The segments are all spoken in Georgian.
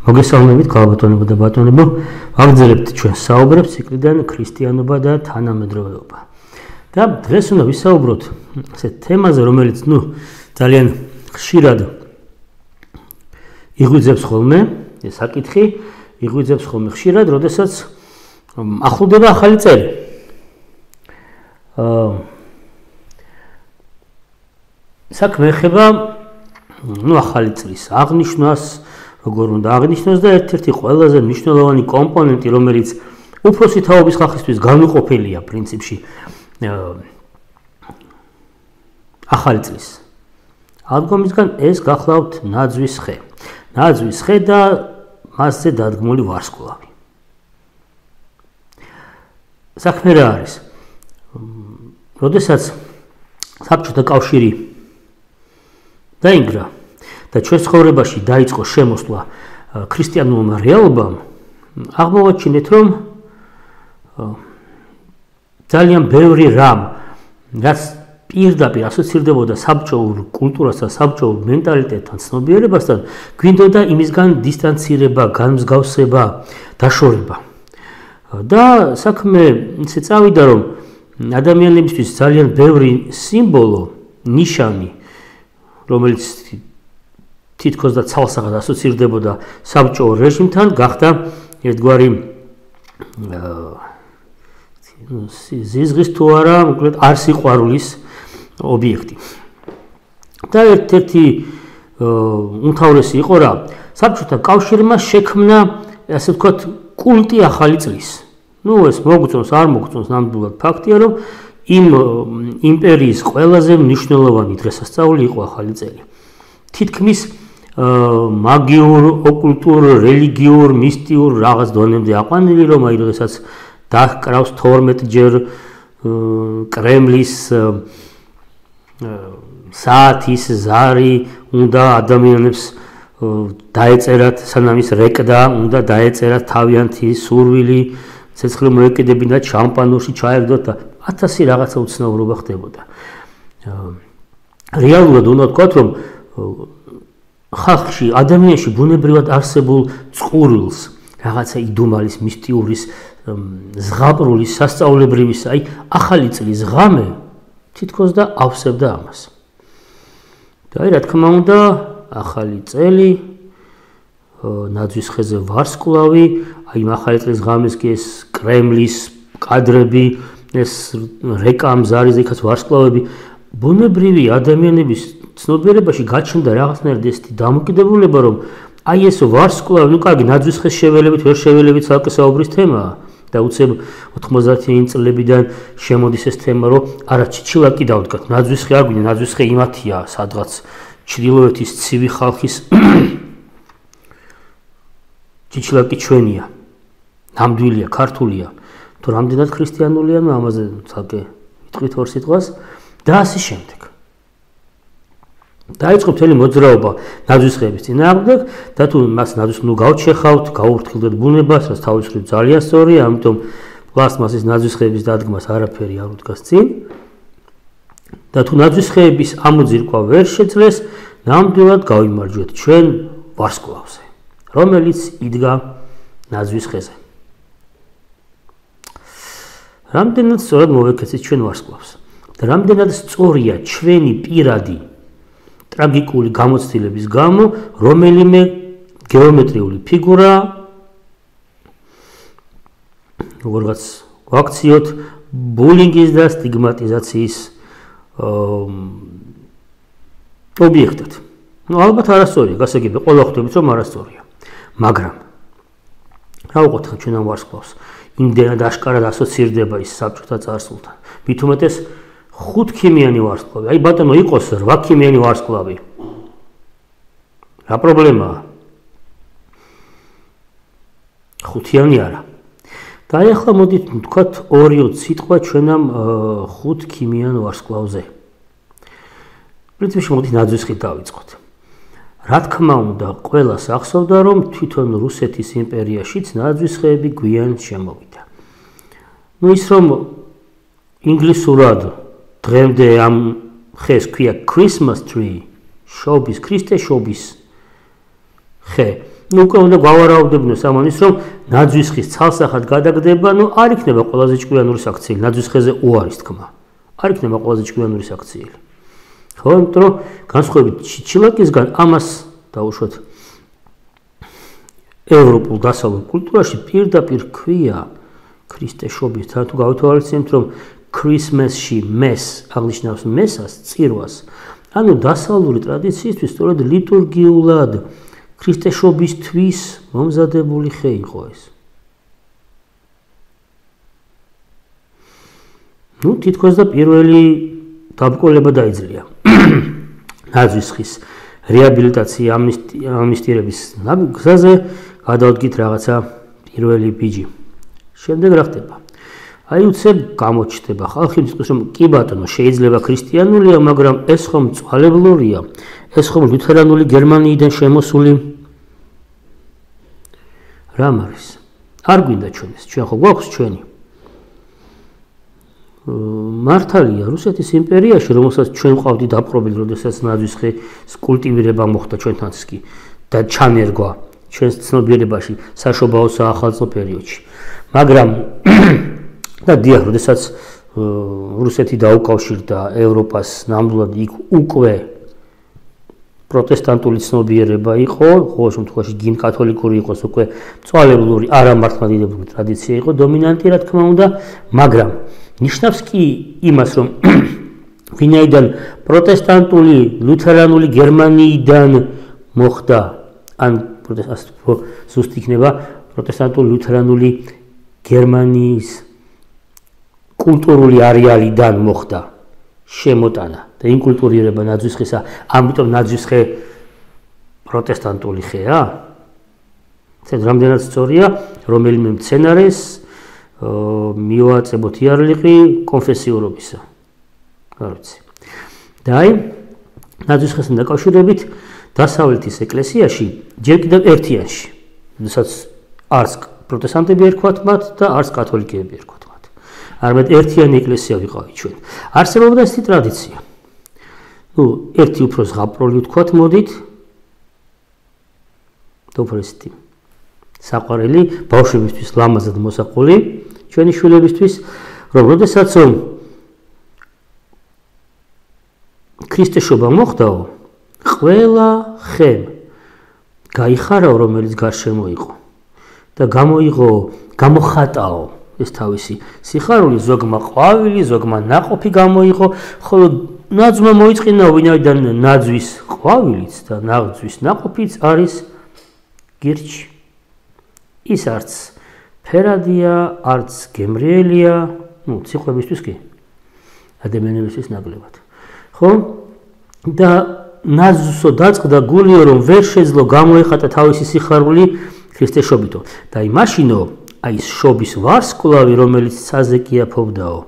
მოგესალმებით, ქალბატონებო და ბატონებო, ვაგრძელებთ ჩვენ საუბრებს ციკლიდან ქრისტიანობა და თანამედროვეობა. და დღეს უნდა ვისაუბროთ ასეთ თემაზე, რომელიც ძალიან ხშირად იღვიძებს ხოლმე, ეს საკითხი იღვიძებს ხოლმე ხშირად, როდესაც ახლდება ახალი წელი. საქმე ეხება ახალი წლის აღნიშვნას, როგორ უნდა აღნიშნოს და ერთ-ერთი ყველაზე მნიშვნელოვანი კომპონენტი, რომელიც უფროსი თაობის ხალხისთვის განუყოფელია პრინციპში ახალი წლის აღდგომისგან, ეს გახლავთ ნაძვის ხე. ნაძვის ხე და მასზე დადგმული ვარსკვლავი. საქმე რა არის? როდესაც საბჭოთა კავშირი დაინგრა და ჩვენ ცხოვრებაში დაიწყო შემოსვლა ქრისტიანულმა რეალობამ, აღმოვაჩინეთ, რომ ძალიან ბევრი რამ, რაც პირდაპირ ასოცირდებოდა საბჭოურ კულტურასთან, საბჭოურ მენტალიტეტთან, ცნობიერებასთან, გვინდოდა იმისგან დისტანცირება, განმსგავსება, დაშორება. და საქმე ისე წავიდა, რომ ადამიანებისთვის ძალიან ბევრი სიმბოლო, ნიშანი, რომელიც თითქოს და ცალსაღად ასოცირდებოდა საბჭოურ რეჟიმთან, გახდა ერთგვარი ზიზღის თუ არა, მოკლედ არ სიყვარულის ობიექტი. და ერთ-ერთი უმთავრესი იყო რა, საბჭოთა კავშირმა შექმნა, ასე ვთქვათ, კულტი ახალი წლის. ეს მოგწონს, არ მოგწონს, ნამდვილად ფაქტია, რომ იმ იმპერიის ყველაზე მნიშვნელოვანი დღესასწაული იყო ახალი წელი. თითქმის მაგიურ, ოკულტურ, რელიგიურ, მისტიურ რაღაც დონემდე აყვანილი, რომ აი როდესაც დაკრავს 12 ჯერ კრემლის საათის ზარი უნდა ადამიანებს დაეწერათ, სანამ ის რეკდა, უნდა დაეწერათ თავიანთი სურვილი, ცეცხლი მოეკიდებინათ, შამპანურში ჩაეგდოთ და 1000 რაღაცა უცნაურობა ხდებოდა. რეალურად უნდა ვთქვათ, რომ ხალხში, ადამიანში ბუნებრივად არსებულ წყურვილს, რაღაცა იდუმალის, მისტიურის, ზღაპრულის, სასწაულებრივის, აი ახალი წლის ღამე თითქოს და ავსებდა ამას. და აი რა თქმა უნდა, ახალი წელი, ნაძვის ხეზე ვარსკვლავი, აი ახალი წლის ღამეს კი ეს კრემლის კადრები, ეს რეკამზარის იქაც ვარსკვლავები, ბუნებრივი ადამიანების ცნობიერებაში გაჩნდა რაღაცნაირად ესეთი დამოკიდებულება, რომ აი ეს ვარსკვლავი, კარგი, ნაძვის ხეს შეველებით, ვერ შეველებით, ცალკე საუბრის თემაა და უცებ 90-იანი წლებიდან შემოდის ეს თემა, რომ არა ჩიჩილაკი კი დავდგათ, ნაძვის ხე არ გვინდა, ნაძვის ხე იმათია, სადღაც ჩრდილოეთის ცივი ხალხის ჩიჩილაკი ჩვენია, ნამდვილია, ქართულია, თუ რამდენად ქრისტიანულია, ამაზე ცალკე ვიტყვით ორ სიტყვას და ასე შემდეგ. დაიწყო მთელი მოძრაობა ნაძვის ხეების წინააღმდეგ და თუ მას ნაძვის გავჩეხავთ, გაურთხილდეთ ბუნებას, რაც თავისუფლად ძალიან სწორია, ამიტომ პლასმასის ნაძვის ხეების დადგმას არაფერი არ უდგას წინ. და თუ ნაძვის ხეების ამოძირკვა ვერ შეძლეს, ნამდვილად გავიმარჯვეთ ჩვენ ვარსკვლავზე, რომელიც იდგა ნაძვის ხეზე. რამდენად სწორად მოვეკეცეთ ჩვენ ვარსკვლავს და რამდენად სწორია ჩვენი პირადი ტრაგიკული გამოცდილების გამო რომელიმე გეომეტრიული ფიგურა, როგორღაც ვაქციოთ ბულინგის და სტიგმატიზაციის ობიექტად. ალბათ არასწორია, გასაგებია, ყველა ხვდებით, რომ არასწორია. მაგრამ რა ვუყოთ ჩვენ ამ ვარსკვლავს? იმდენად აშკარად ასოცირდება ის საბჭოთა წარსულთან. მით უმეტეს 5 ქიმიანი ვარსკვლავი. აი ბატონო, იყოს 8 ქიმიანი ვარსკვლავი. რა პრობლემაა? 5-იანი არა. და აი ახლა მოდით ვთქვათ 2 სიტყვა ჩვენ ამ 5 ქიმიან ვარსკვლავზე. პრინციპში მოდით ნაძვის ხით დავიწყოთ. რა თქმა უნდა, ყველას ახსოვდა, რომ თვითონ რუსეთის იმპერიაშიც ნაძვის ხეები გვიან შემოვიდა. ის რომ ინგლისურად დღემდე ამ ხეს ქვია Christmas tree, შობის, ქრისტე შობის ხე. ნუ უკვე უნდა გვავარაუდებინოს ამანის, რომ ნაძვის ხის ცალსახად გადაგდება, ნუ არ იქნება ყველაზე ჭკვიანური საქციელი, ნაძვის ხეზე უარის თქმა. არ იქნება ყველაზე ჭკვიანური საქციელი. ხო, იმიტომ რომ განსხვავებით ჩილაკისგან ამას დაუშვათ ევროპულ დასავლურ კულტურაში პირდაპირ ქვია ქრისტეშობის თან თუ გავითვალისწინებთ, რომ ქრისმესში მეს აღნიშნავს მესას, წირვას, ანუ დასავლური ტრადიციისთვის სწორედ ლიტურგიულად ქრისტეშობისთვის მომზადებული ხე იყო ეს. ნუ თითქოს და პირველი დაბრკოლება დაიძლია. ნაძვის ხის რეაბილიტაცია ამნისტირების გზაზე გადავდგით რაღაცა პირველი ბიჯი. შემდეგ რა ხდება? აი უცებ გამოჩნდება ხალხი მის რომ კი ბატონო შეიძლება ქრისტიანულია, მაგრამ ეს ხომ მწვალებლურია, ეს ხომ ლუთერანული გერმანიიდან შემოსული რამ არის? არ გვინდა ჩვენ ეს, ჩვენ ხო გვაქვს ჩვენი. მართალია რუსეთის იმპერიაში, რომელსაც ჩვენ ყავდი დაპყრობილი, როდესაც ნაძვის ხის კულტივირება მოხდა ჩვენთანაც კი და ჩანერგვა ჩვენს ცნობიერებაში საშობაო საახალწლო პერიოდში. მაგრამ და დიახ, როდესაც რუსეთი დაუკავშირდა ევროპას, ნამდვილად იქ უკვე პროტესტანტული ცნობიერება იყო, ყოველ შემთხვევაში გინ კათოლიკური იყოს, უკვე მწვალებლური, არა მართლმადიდებლური ტრადიცია იყო დომინანტი, რა თქმა უნდა, მაგრამ ნიშნავს კი იმას, რომ ვინაიდან პროტესტანტული, ლუთერანული გერმანიიდან მოხდა, ან ზუსტ იქნება პროტესტანტული, ლუთერანული გერმანიის კულტურული არეალიდან მოხდა შემოტანა და ინკულტურირება ნაძვის ხისა, ამიტომ ნაძვის ხე პროტესტანტული ხეა? ეს რამდენად სწორია, რომელიმე მცენარეს მივაწებოთ იარლიყი კონფესიურობისა. არ ვიცი. და აი ნაძვის ხესთან დაკავშირებით დასავლეთის ეკლესიაში ჯერ კიდევ ერთიანში, როდესაც არც პროტესტანტები ერქვათ მათ და არც კათოლიკეები ერქვათ მათ. არამედ ერთიანი ეკლესია ვიყავით ჩვენ. არსებობდა ესეთი ტრადიცია. ნუ ერთი უფრო ზღაპროლი ვთქვათ, მოდით და უფრო ესეთი საყვარელი ბავშვებისთვის ლამაზად მოსაყოლი ჩვენი შვილებისთვის, რომ როდესაც ქრისტეშობა მოხდაო, ყველა ხემ გაიხარავ, რომელიც გარშემო იყო და გამოხატაო ეს თავისი სიხარული, ზოგმა ყვავილი, ზოგმა ნაყოფი გამოიღო, ხოლო ნაძვმა მოიწყინა, ვინაიდან ნაძვის ყვავილიც და ნაძვის ნაყოფიც არის გირჩი. ის არც ფერადია, არც გემრიელია, ნუ ციყვებისთვის კი, ადამიანებისთვის ნაკლებად. ხო? და ნაძვსო დაწყდა გულიო, რომ ვერ შეძლო გამოეხატა თავისი სიხარული ქრისტეშობითო. და აი მაშინო, აი ეს შობის ვარსკვლავი, რომელიც ცაზე კიაფობდაო,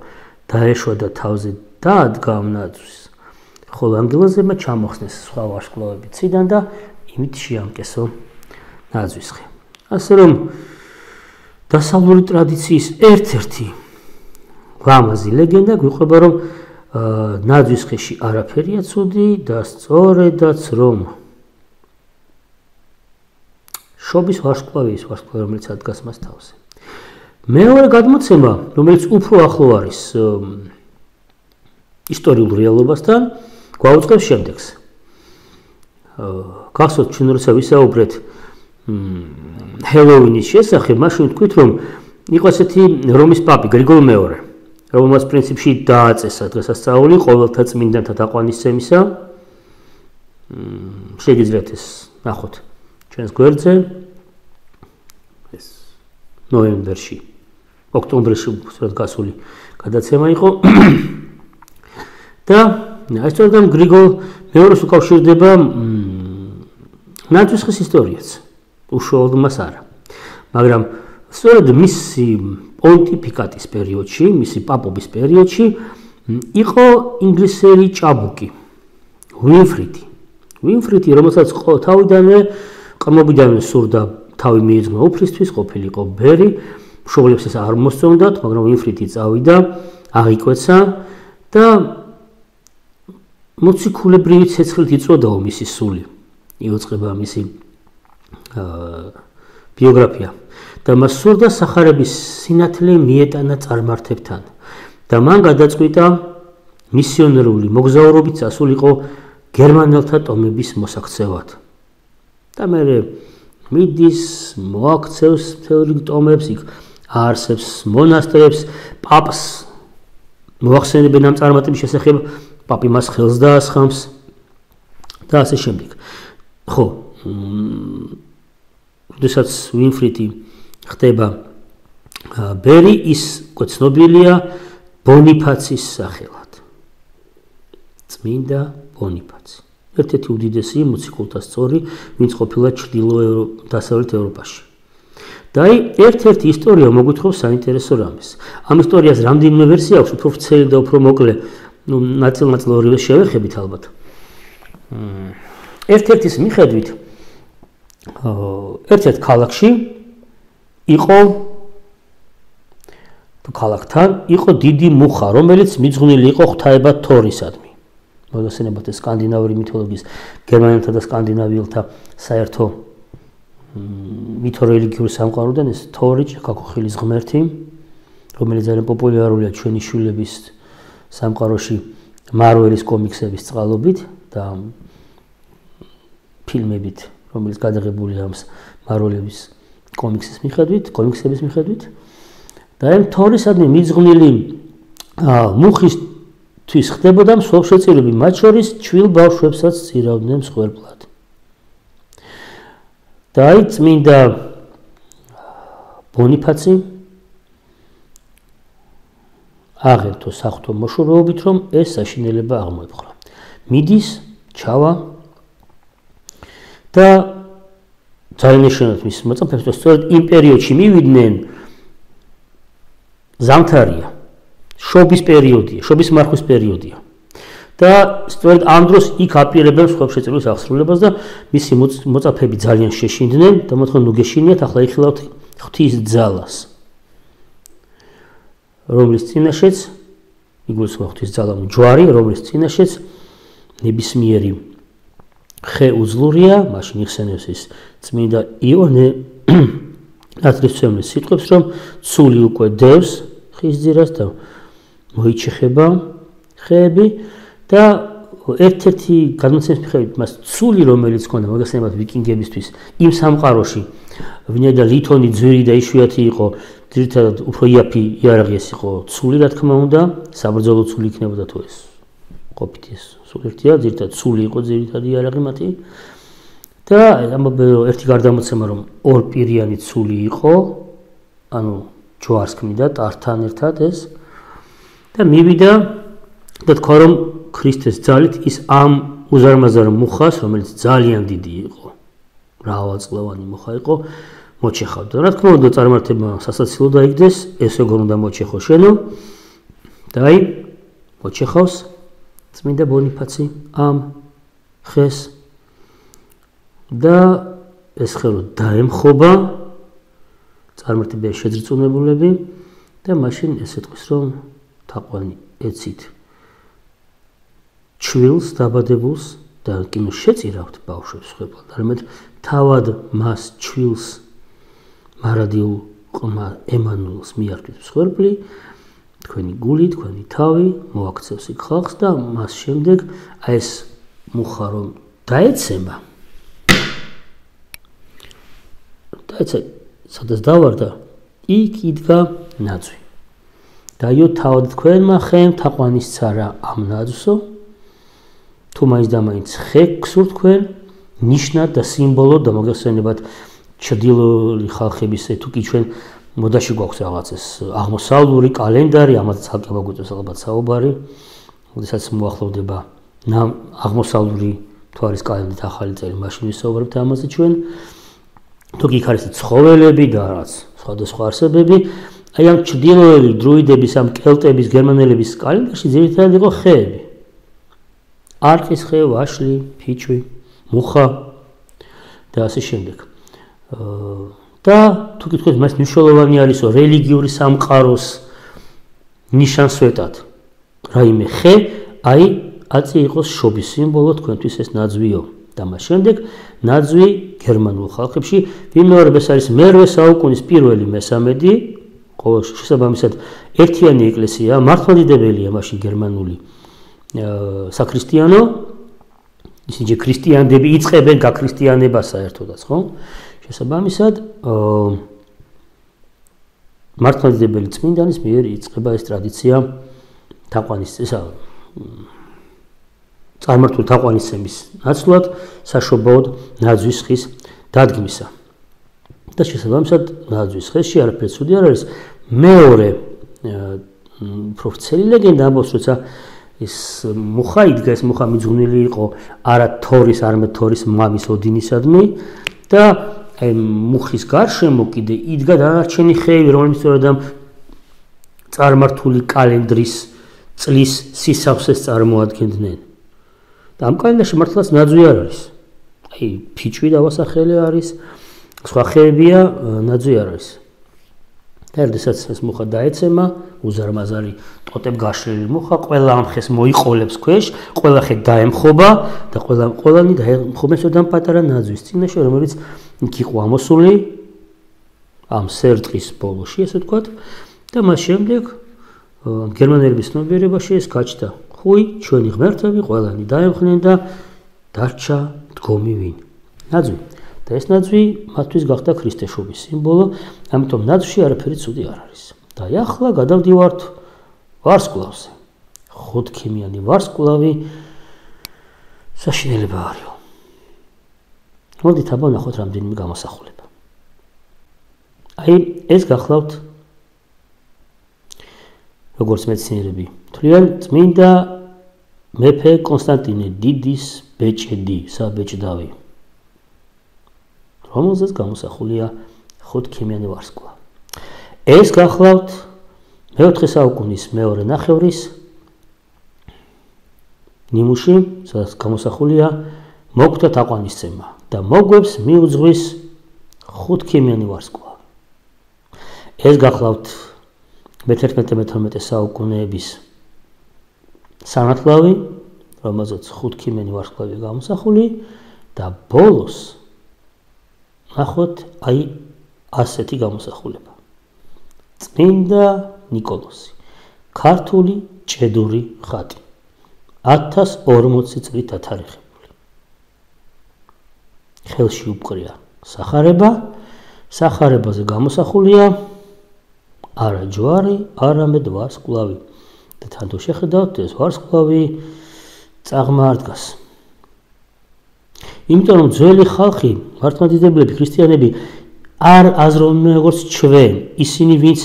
დაეშვა და თავზე დაადგა ნაძვს. ხოლო ანგელოზებმა ჩამოხსნეს სხვა ვარსკვლავები ციდან და იმით შეამკესო ნაძვის ხე. ასე რომ დასავლური ტრადიციის ერთ-ერთი ლამაზი ლეგენდა გვიყვება, რომ ნაძვის ხეში არაფერია ცუდი და სწორედაც რომ შობის ვარსკვლავი, რომელიც ადგას მას თავზე. მეორე გადმოცემა, რომელიც უფრო ახლო არის ისტორიულ რეალობასთან, გვაუწყებს შემდეგს. გახსოვთ, ჩვენ როცა ვისაუბრეთ ჰელოვინის შესახებ, მაშინ ვთქვით, რომ იყო ესეთი რომის პაპი გრიგოლ მეორე, რომელმაც პრინციპში დააწესა დღესასწაული ყოველთა წმინდანთა თაყვანისცემისა. შეგიძლიათ ეს ნახოთ ჩვენს გვერდზე, ეს ნოემბერში, ოქტომბერში სწორედ გასული გადაცემა იყო. და ეს სწორედ ამ გრიგოლ მეორეს უკავშირდება ნაძვის ხის ისტორიაც. უშუალოდ მას არა. მაგრამ სწორედ მისი პონტიფიკატის პერიოდში, მისი პაპობის პერიოდში იყო ინგლისელი ჭაბუკი, ვინფრიდი. ვინფრიდი, რომელსაც თავიდანვე ყრმობიდანვე სურდა თავი მიეძღვნა უფლისთვის, ყოფილიყო ბერი, მშობლებს ეს არ მოსწონდათ, მაგრამ ვინფრიდი წავიდა, აღიკვეცა და მოციქულებრივი ცეცხლით იწოდაო მისი სული. იუწყება მისი ბიოგრაფია და მას სურდა სახარების სინათლე მიეტანა წარმართებთან და მან გადაწყვიტა მისიონერული მოგზაურობით წასულიყო გერმანელთა ტომების მოსაქცევად. და მე მიდის მოაქცევს თეორიულ ტომებს, იქ აარსებს მონასტრებს, პაპს მოახსენებენ ამ წარმატების შესახებ, პაპი მას ხელს დაასხამს და ასე შემდეგ. ხო, როდესაც ვინფრიდი ხდება ბერი, ის ცნობილია ბონიფაცის სახელად. წმინდა ბონიფაცი. ერთ-ერთი უდიდესი მოციქულთა სწორი, ვინც ყოფილა ჩრდილო-დასავლეთ ევროპაში. და ერთ-ერთი ისტორია მოგვითხრობს საინტერესო რამეს. ამ ისტორიას რამდენიმე ვერსია აქვს, უფრო ვრცელი და უფრო მოკლე, ნაწილ-ნაწილ ორივე შევეხებით ალბათ. ერთ-ერთის მიხედვით ერთ-ერთ ქალაქში იყო ქალაქთან იყო დიდი მუხა, რომელიც მიძღვნილი იყო ღვთაება თორისადმი. მოგესალმებით სკანდინავური მითოლოგიის გერმანელთა და სკანდინავიელთა საერთო მითორელიგიური სამყაროდან ეს თორი ჭიქაქუხილის ღმერთი, რომელიც ძალიან პოპულარულია ჩვენი შვილების სამყაროში მარველის კომიქსების წყალობით და ფილმებით, რომელიც გადაღებულია ამ მარველების კომიქსების მიხედვით. და ამ თორისადმი მიძღვნილი მუხისთვის ხდებოდა მსხვერპლშეწირები, მათ შორის ჩვილ ბავშვებსაც წირავდნენ მსხვერპლად. და წმინდა ბონიფაცი აღერთო საღვთო მოშორეობით, რომ ეს საშინელება აღმოეპყრა. მიდის, ჩავა და ძალიან ეშინათ მის მოწაფეებს, რომ სწორედ იმ პერიოდში მივიდნენ ზამთარია, შობის პერიოდია, შობის მარხვის პერიოდია. და სწორედ ამ დროს იქ აპირებენ მსხვერპლშეწირვის აღსრულებას და მისი მოწაფეები ძალიან შეშინდნენ და მოთხოვენ ნუ გეშინიათ, ახლა იხილავთ ღვთის ძალას. რომლის წინაშეც იგულისხმება ღვთის ძალა ჯვარი, რომლის წინაშეც ნებისმიერი ხე უძლურია, მაშინ იხსენებს ის წმინდა იონე ნათლისმცემლის სიტყვებს, რომ ცული უკვე დევს ხის ძირას და მოიჩეხება ხეები და ერთ-ერთი გადმოცემის მიხედვით მას ცული, რომელიც ჰქონდა მოგესალმებით ვიკინგებისთვის იმ სამყაროში, ვინაიდან ლითონი ძვირი და იშვიათი იყო, ძირითადად უფრო იაფი იარაღი ეს იყო ცული, რა თქმა უნდა, საბრძოლო ცული იქნებოდა თუ ეს ყოფით ეს სულ ერთია, ძირითადად ცული იყო ძირითადი იარაღი მათი. და ერთი გარდამოცემა, რომ ორპირიანი ცული იყო, ანუ ჯვარს ქმნიდა ტართან ერთად ეს და მივიდა და თქვა, რომ ქრისტეს ძალით ის ამ უზარმაზარ მუხას, რომელიც ძალიან დიდი იყო, მრავალწლოვანი მუხა იყო, მოჩეხავდა. რა თქმა უნდა, წარმართება სასაცილო დაიგდეს, ეს როგორ უნდა მოჩეხო შენო და მოჩეხავს წმინდა ბონიფაცი ამ ხეს და ეს ხე რო დაემხობა წარმართებია შეძრწუნებულები და მაშინ ეს ეთქვის, რომ თაყვანი ეცით ჩვილს დაბადებულს და კინო შეწირავთ ბავშვებს ხებულად. არამედ თავად მას ჩვილს მარადიულ ყმა ემანუელს მიარქვით მსხვერპლი, თქვენი გული, თქვენი თავი მოაქცევს იქ ხალხს და მას შემდეგ ეს მუხა რომ დაეცემა. სადაც დავარდა, იქ იდგა ნაძვი. დაიო თავად თქვენმა ხემ თაყვანის ცარა ამ ნაძვსო, თუ მაინც და მაინც ხე გსურთ თქვენ, ნიშნად და სიმბოლოდ და მოგესალმებათ ჩრდილოური ხალხების თუ კი ჩვენ მოდაში გვაქვს რაღაც ეს აღმოსავლური კალენდარი, ამაზე ცალკე მოგვიწევს ალბათ საუბარი, როდესაც მოახლოვდება აღმოსავლური მთვარის კალენდრით ახალი წელი, მაშინ ვისაუბრებთ ამაზე ჩვენ. თუ კი იქ არის ცხოველები და რაღაც სხვადასხვა არსებები, აი ამ ჩრდილოელი დროიდების, ამ კელტების, გერმანელების კალენდარში ძირითადად იყო ხეები. არყის ხე, ვაშლი, ფიჭვი, მუხა და ასე შემდეგ. და თუ გითხოთ, მას მნიშვნელოვანი არისო რელიგიური სამყაროს ნიშანსვეტად. რაიმე ხე, აწი იყოს შობის სიმბოლო, თქვენთვის ეს ნაძვიო. და მას შემდეგ ნაძვი გერმანულ ხალხებში, ვიმეორებ ეს არის მე-8 საუკუნის პირველი მესამედი, ყოველ შესაბამისად ერთიანი ეკლესია, მართლმადიდებელია მაშინ გერმანული საქრისტიანო, ისინი ქრისტიანები იწყებენ გაქრისტიანებას საერთოდაც, ხო? შესაბამისად მართლმადიდებელი წმინდანის მიერ იწყება ეს ტრადიცია წარმართული თაყვანისცემის ნაცვლად, საშობაოდ ნაძვის ხის დადგმისა. და შესაბამისად ნაძვის ხეში არაფერი ცუდი არ არის. მეორე უფრო ვრცელი ლეგენდა ამბობს, როცა ეს მუხა იდგა, ეს მუხა მიძღვნილი იყო არა თორის, არამედ თორის მამის ოდინისადმი და მუხის გარშემო კიდე იდგა დანარჩენი ხეები, რომლებიც სწორედ ამ წარმართული კალენდრის წლის სისავსეს წარმოადგენდნენ. და ამ კალენდარში მართლაც ნაძვი არ არის. აი, ფიჭვი დავასახელე არის, სხვა ხეებია, ნაძვი არ არის. და როდესაც ეს მუხა დაეცემა, უზარმაზარი ტოტებ გაშლილი მუხა, ყველა ამ ხეს მოიყოლებს ქვეშ, ყველა ხე დაემხობა და ყველანი დაემხობენ ამ პატარა ნაძვის წინაშე, რომელიც იქ იყო ამოსული ამ სერტყის ბოლოში, ესე ვთქვათ, და მას შემდეგ გერმანელების ცნობიერებაში ეს გაჩნდა. ხუი, ჩვენი ღმერთები ყველანი დაემხნენ და დარჩა დგომი ვინ? ნაძვი. და ეს ნაძვი მათთვის გახდა ქრისტეშობის სიმბოლო, ამიტომ ნაძვში არაფერი ცუდი არ არის. და ახლა გადავდივართ ვარსკვლავზე. ხუთქიმიანი ვარსკვლავი საშინელება არისო. მოდით აბა ნახოთ რამდენიმე გამოსახულება. აი, ეს გახლავთ როგორც მეცნიერები თვლიან, წმინდა მეფე კონსტანტინე დიდის ბეჭედი, საბეჭდავი, რომელზეც გამოსახულია ხუთქიმიანი ვარსკვლავი. ეს გახლავთ მე-4 საუკუნის მეორე ნახევრის ნიმუში, სადაც გამოსახულია მოკვდა თაყვანისცემა და მოგვებს მიუძღვის ხუთქიმიანი ვარსკვლავი. ეს გახლავთ მე-11-12 საუკუნეების სანათლავი, რომელზეც ხუთქიმიანი ვარსკვლავი გამოსახული და ბოლოს ნახოთ აი ასეთი გამოსახულება. წმინდა ნიკოლოზი, ქართული ჭედური ხატი, 1040 წლით დათარიღებული. ხელში უპყრია სახარება, სახარებაზე გამოსახულია არა ჯვარი, არამედ ვარსკვლავი. და თან თუ შეხედავთ, ეს ვარსკვლავი წაღმა არ დგას. იმიტომ რომ ძველი ხალხი, მართლმადიდებლები, ქრისტიანები არ აზროვნდნენ როგორც ჩვენ, ისინი ვინც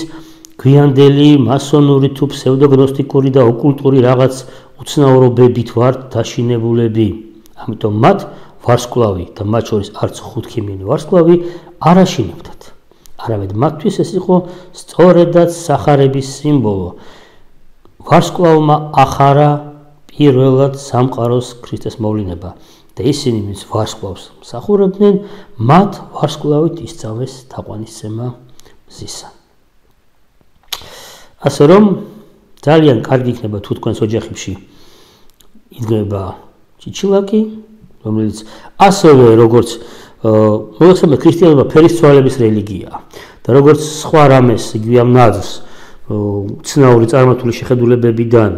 გვიანდელი მასონური თუ ფსევდოგნოსტიკური და ოკულტური რაღაც უცნაურობებით ვართ დაშინებულები. ამიტომ მათ ვარსკვლავი და მათ შორის არც ხუთქიმიანი ვარსკვლავი არ აშინებდათ. არამედ მათთვის ეს იყო სწორედაც სახარების სიმბოლო. ვარსკვლავმა ახარა პირველად სამყაროს ქრისტეს მოვლინება და ისინი ვინც ვარსკვლავს მსახურებდნენ, მათ ვარსკვლავით ისწავლეს თაყვანისცემა მზისა. ასე რომ ძალიან კარგი იქნება თუ თქვენს ოჯახებში იდგება ჩიჩილაკი, რომელიც ასევე როგორც მოიხსენებათ ქრისტიანობა ფერისცვალების რელიგიაა და როგორც სხვა რამეს იგივე ამ ნაძვს ცნაური წარმართული შეხედულებებიდან,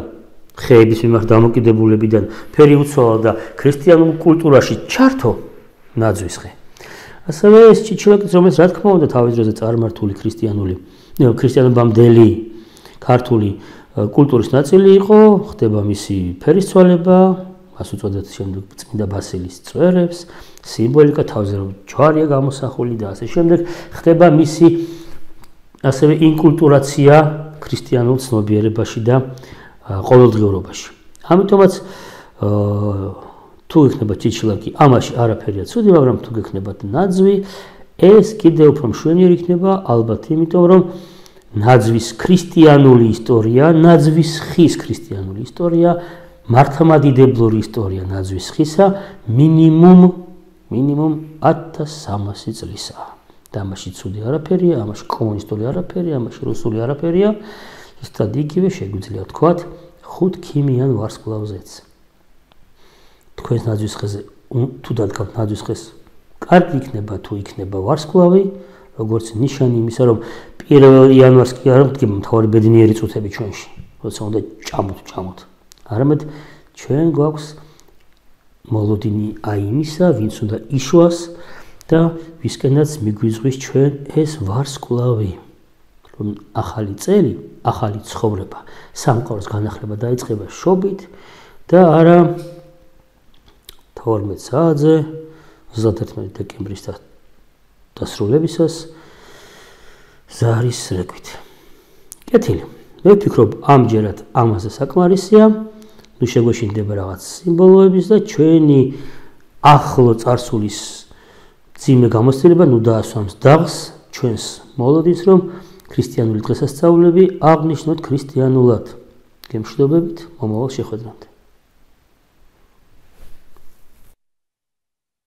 ხეების მიმართ დამოკიდებულებიდან ფერი უცვალა და ქრისტიანულ კულტურაში ჩართო ნაძვის ხე. ასევე ეს ჩიჩილაკიც, რომელიც რა თქმა უნდა თავის დროზე წარმართული ქრისტიანობამდელი ქართული კულტურის ნაწილი იყო, ხდება მისი ფერისცვალება, მას უწოდეთ შემდეგ წმინდა ბასილის წვერებს, სიმბოლიკა თავზე რომ ჯვარია გამოსახული და ასე შემდეგ, ხდება მისი ასევე ინკულტურაცია ქრისტიანულ ცნობიერებაში და ყოველდღიურობაში. ამიტომაც თუ იქნება ჩიჩილაკი, ამაში არაფერია ცუდი, მაგრამ თუ გექნებათ ნაძვი, ეს კიდევ უფრო მშვენიერი იქნება, ალბათ იმიტომ რომ ნაძვის ქრისტიანული ისტორია, ნაძვის ხის ქრისტიანული ისტორია, მართლმადიდებლური ისტორია ნაძვის ხისა მინიმუმ 1300 წლისაა. და ამაში ცუდი არაფერია, ამაში კომუნისტური არაფერია, ამაში რუსული არაფერია, ზუსტად იგივე შეგვიძლია ვთქვათ ხუთქიმიან ვარსკვლავზეც. თქვენს ნაძვის ხეზე თუ დადგავთ ნაძვის ხეს კარგი იქნება თუ იქნება ვარსკვლავი, როგორც ნიშანი იმისა, რომ 1 იანვარს კი არ მდგება მთავარი ბედნიერი წუთები ჩვენში, როცა უნდა ჭამოთ. არამედ ჩვენ გვაქვს მოლოდინი აი იმისა, ვინც უნდა იშვას და ვისკენაც მიგვიზღვის ჩვენ ეს ვარსკვლავი. რომ ახალი წელი, ახალი ცხოვრება, სამყაროს განახლება დაიწყება შობით და არა 12 საათზე 31 დეკემბრის დასრულებისას ზარის რეკვით. კეთილი. მე ვფიქრობ, ამჯერად ამაზე საკმარისია. ნუ შეგვეშინდება რაღაც სიმბოლოების და ჩვენი ახლო წარსულის ძიმე გამოცდილება ნუ დაასვამს დაღს ჩვენს მოლოდინს, რომ ქრისტიანული დღესასწაულები აღნიშნოთ ქრისტიანულად. გემშვიდობებით, მომავალ შეხვედრამდე.